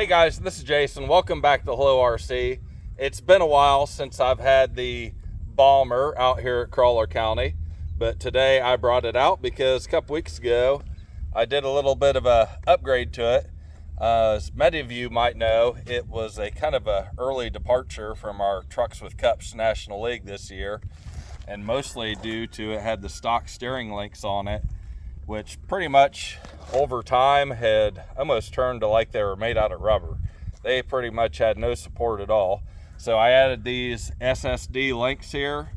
Hey guys, this is Jason. Welcome back to Hello RC. It's been a while since I've had the Bomber out here at Crawler County, but today I brought it out because a couple weeks ago I did a little bit of a upgrade to it. As many of you might know, it was a kind of a early departure from our Trucks with Cups National League this year, and mostly due to it had the stock steering links on it, which pretty much over time had almost turned to like they were made out of rubber. They pretty much had no support at all. So I added these SSD links here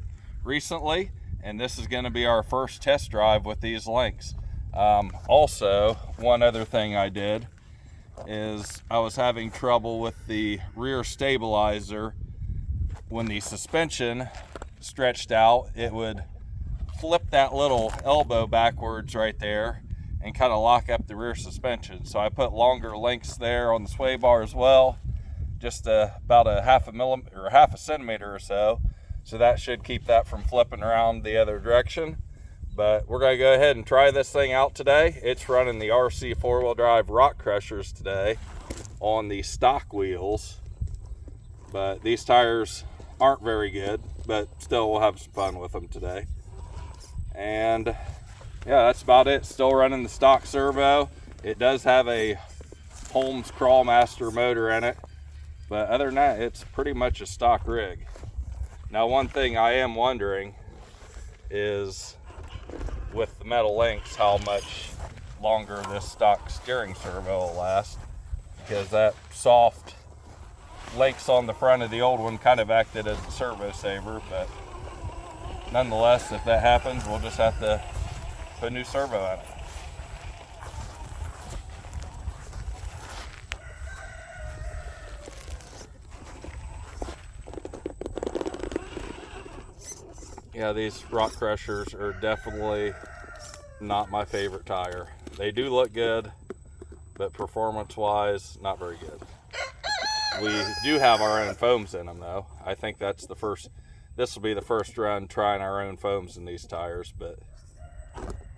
recently, and this is going to be our first test drive with these links. Also, one other thing I did is I was having trouble with the rear stabilizer. When the suspension stretched out, it would flip that little elbow backwards right there and kind of lock up the rear suspension. So I put longer links there on the sway bar as well, just about a half a centimeter or so. So that should keep that from flipping around the other direction. But we're gonna go ahead and try this thing out today. It's running the RC four-wheel drive rock crushers today on the stock wheels. But these tires aren't very good, but still we'll have some fun with them today. And yeah, that's about it. Still running the stock servo. It does have a Holmes Crawlmaster motor in it, but other than that, it's pretty much a stock rig. Now, one thing I am wondering is, with the metal links, how much longer this stock steering servo will last, because that soft links on the front of the old one kind of acted as a servo saver. But nonetheless, if that happens, we'll just have to put a new servo on it. Yeah, these rock crushers are definitely not my favorite tire. They do look good, but performance-wise, not very good. We do have our own foams in them, though. I think this will be the first run trying our own foams in these tires, but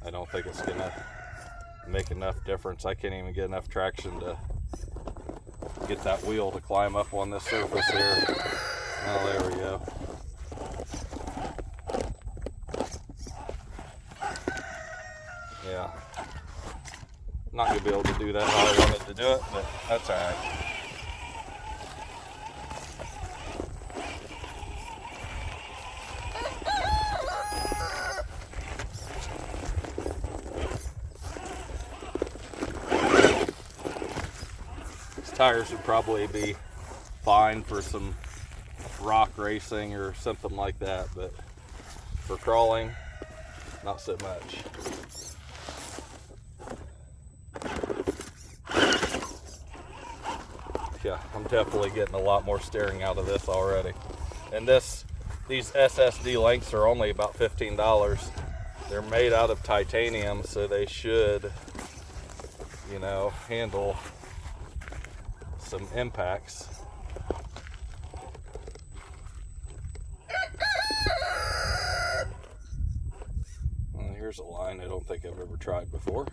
I don't think it's gonna make enough difference. I can't even get enough traction to get that wheel to climb up on this surface here. Oh, there we go. Yeah, not gonna be able to do that how I wanted to do it, but that's all right. These tires would probably be fine for some rock racing or something like that, but for crawling, not so much. Yeah, I'm definitely getting a lot more steering out of this already. And these SSD links are only about $15. They're made out of titanium, so they should, handle some impacts. And here's a line I don't think I've ever tried before.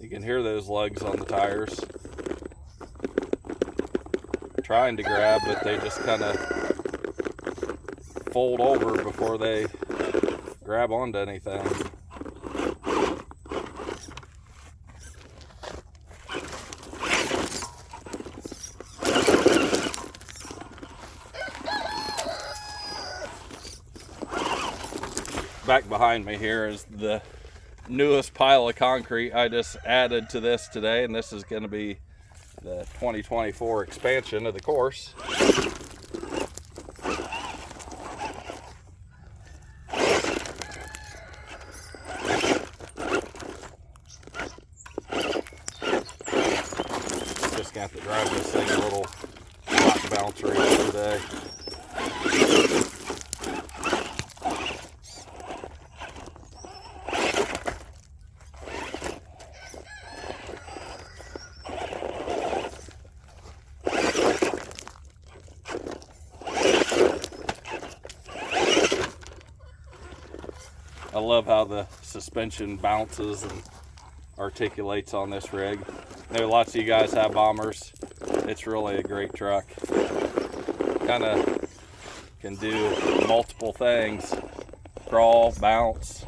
You can hear those lugs on the tires trying to grab, but they just kind of fold over before they grab onto anything. Back behind me here is the newest pile of concrete I just added to this today, and this is going to be the 2024 expansion of the course. Just got to drive this thing a little rock bounce race today. I love how the suspension bounces and articulates on this rig. I know lots of you guys have bombers. It's really a great truck. Kind of can do multiple things. Crawl, bounce,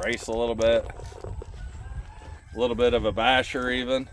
race a little bit of a basher even.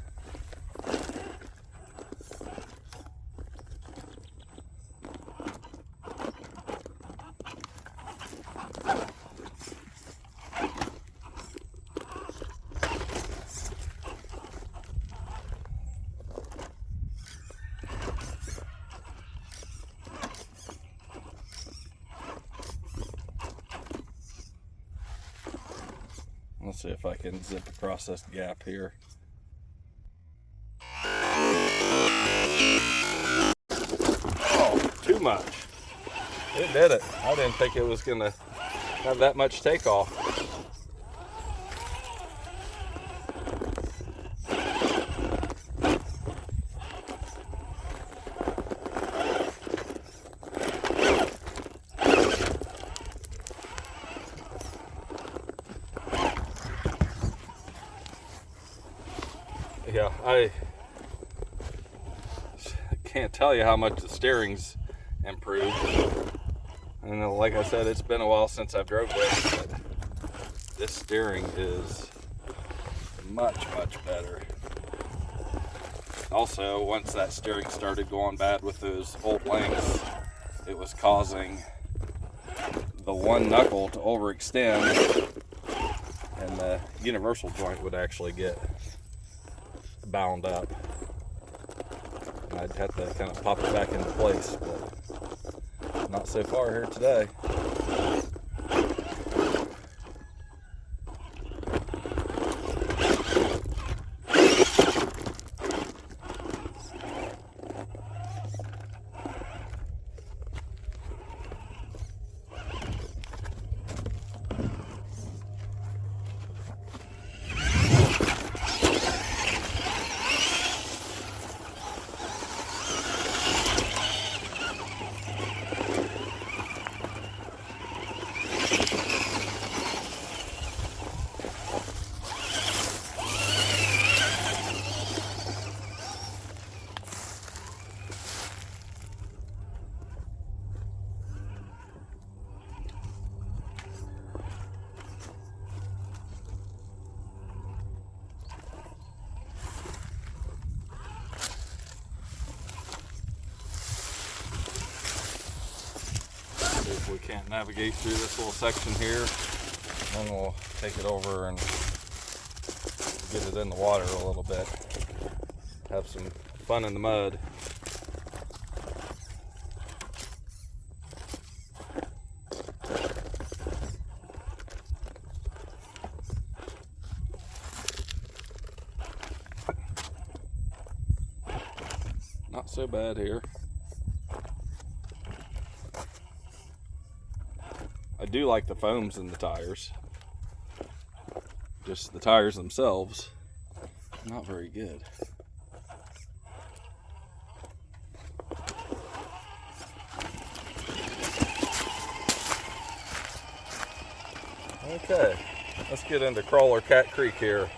Let's see if I can zip across this gap here. Oh, too much. It did it. I didn't think it was gonna have that much takeoff. Yeah, I can't tell you how much the steering's improved. And like I said, it's been a while since I've drove this, but this steering is much better. Also, once that steering started going bad with those old links, it was causing the one knuckle to overextend, and the universal joint would actually get bound up. And I'd have to kind of pop it back into place, but not so far here today. If we can't navigate through this little section here, then we'll take it over and get it in the water a little bit. Have some fun in the mud. Not so bad here. I do like the foams in the tires. Just the tires themselves, not very good. Okay, let's get into Crawler Cat Creek here.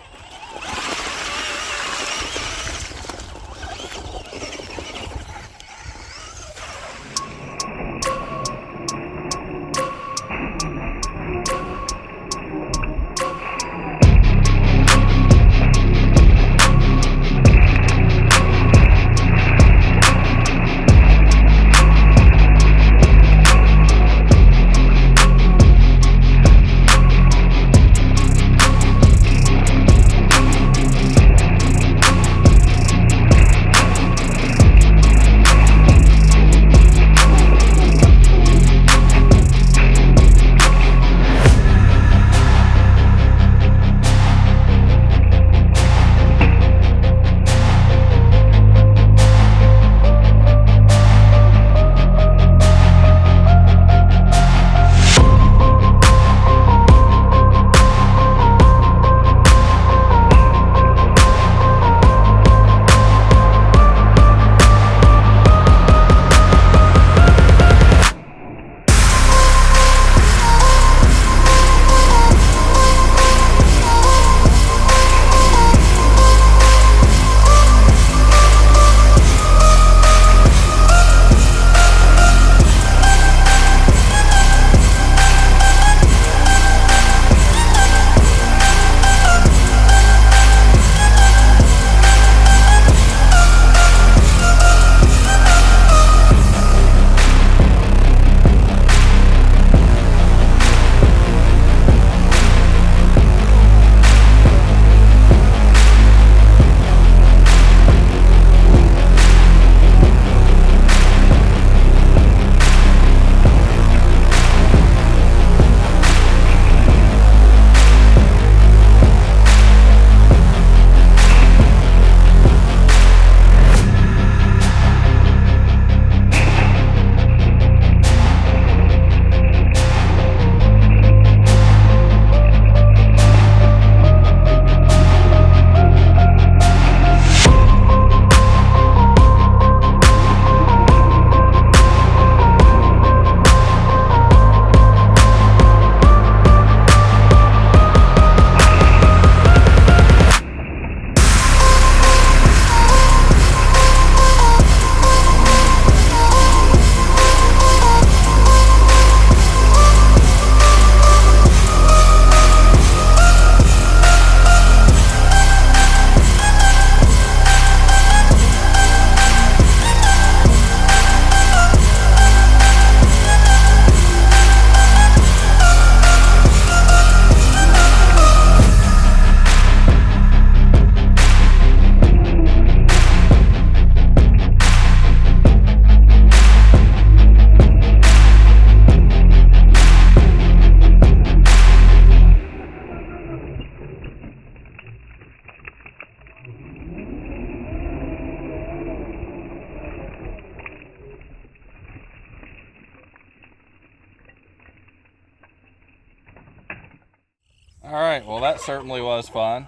right, well that certainly was fun.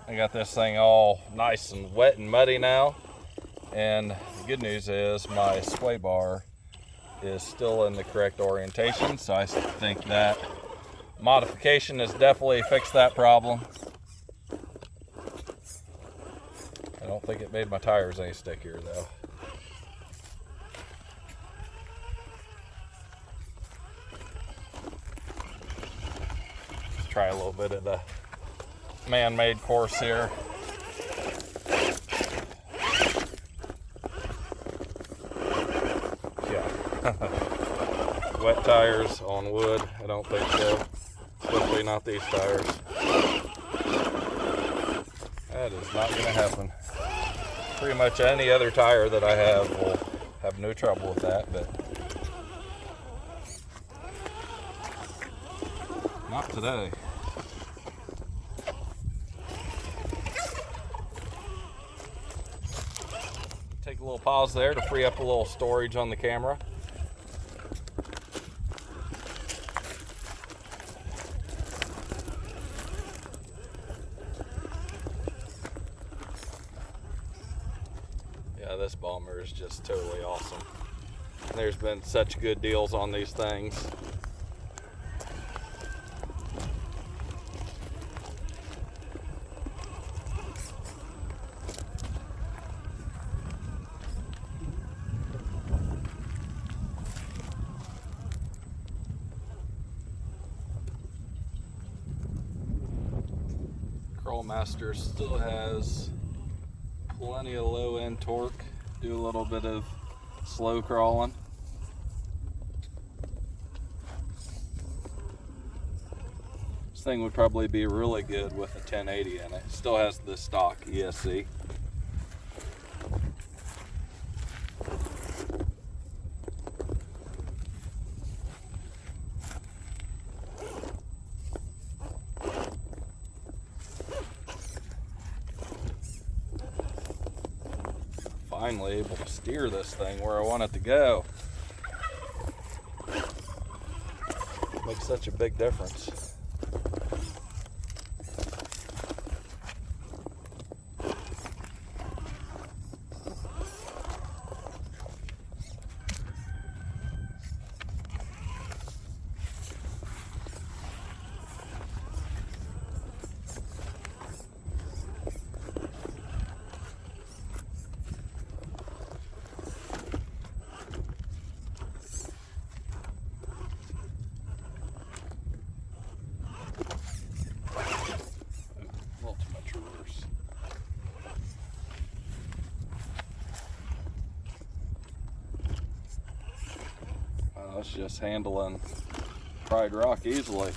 I got this thing all nice and wet and muddy now. And the good news is my sway bar is still in the correct orientation, so I think that modification has definitely fixed that problem. I don't think it made my tires any stickier though. Let's try a little bit of the man-made course here. Wet tires on wood, I don't think so. Especially not these tires. That is not going to happen. Pretty much any other tire that I have will have no trouble with that, but not today. Take a little pause there to free up a little storage on the camera. Yeah, this Bomber is just totally awesome. There's been such good deals on these things. Master still has plenty of low end torque. Do a little bit of slow crawling. This thing would probably be really good with a 1080 in it. Still has the stock ESC. Finally able to steer this thing where I want it to go. Makes such a big difference. It's just handling fried rock easily.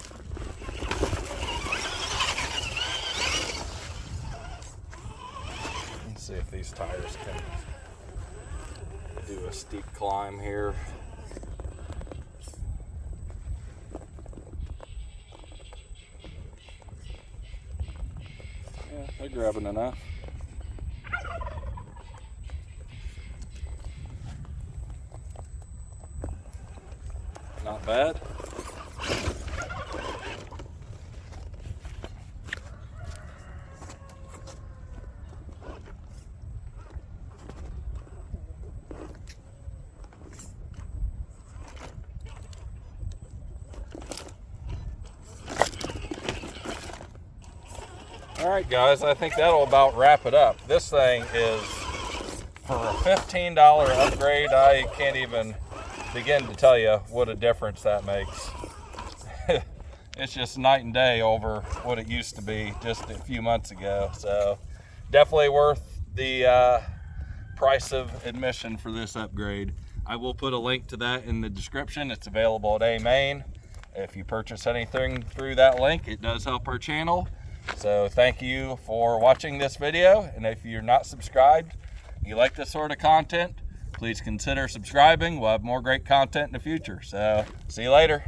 Let's see if these tires can do a steep climb here. Yeah, they're grabbing enough. Not bad. All right, guys, I think that'll about wrap it up. This thing is, for a $15 upgrade, I can't even begin to tell you what a difference that makes. It's just night and day over what it used to be just a few months ago. So definitely worth the price of admission for this upgrade. I will put a link to that in the description. It's available at AMain. If you purchase anything through that link, it does help our channel. So thank you for watching this video. And if you're not subscribed, you like this sort of content, please consider subscribing. We'll have more great content in the future. So see you later.